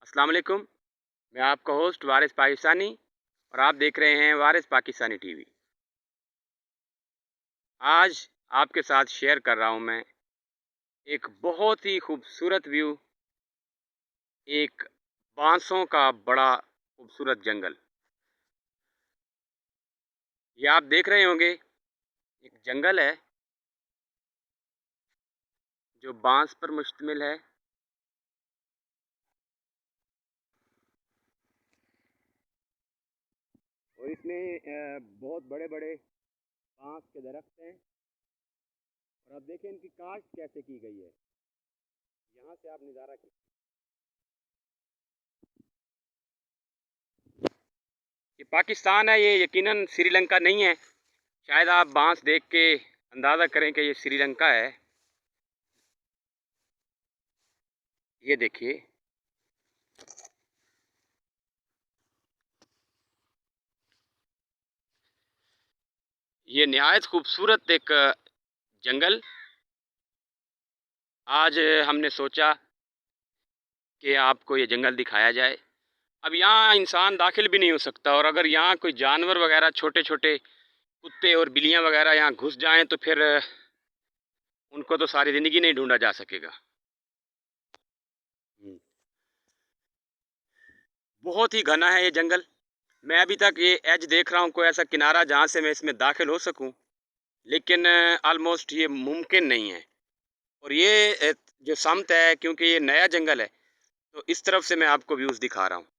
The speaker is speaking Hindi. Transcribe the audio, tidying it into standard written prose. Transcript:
अस्सलाम वालेकुम। मैं आपका होस्ट वारिस पाकिस्तानी और आप देख रहे हैं वारिस पाकिस्तानी टीवी। आज आपके साथ शेयर कर रहा हूं मैं एक बहुत ही खूबसूरत व्यू, एक बांसों का बड़ा खूबसूरत जंगल। ये आप देख रहे होंगे, एक जंगल है जो बांस पर मुश्तमिल है। और इसमें बहुत बड़े बड़े बांस के दरख्त हैं। और आप देखें इनकी काश्त कैसे की गई है। यहाँ से आप नज़ारा कीजिए। ये पाकिस्तान है, ये यकीनन श्रीलंका नहीं है। शायद आप बांस देख के अंदाज़ा करें कि ये श्रीलंका है। ये देखिए, ये नहायत खूबसूरत एक जंगल। आज हमने सोचा कि आपको ये जंगल दिखाया जाए। अब यहाँ इंसान दाखिल भी नहीं हो सकता, और अगर यहाँ कोई जानवर वगैरह, छोटे छोटे कुत्ते और बिल्लियाँ वगैरह यहाँ घुस जाएं तो फिर उनको तो सारी ज़िंदगी नहीं ढूंढा जा सकेगा। बहुत ही घना है ये जंगल। मैं अभी तक ये एज देख रहा हूँ, कोई ऐसा किनारा जहाँ से मैं इसमें दाखिल हो सकूँ, लेकिन ऑलमोस्ट ये मुमकिन नहीं है। और ये जो समत है, क्योंकि ये नया जंगल है, तो इस तरफ से मैं आपको व्यूज़ दिखा रहा हूँ।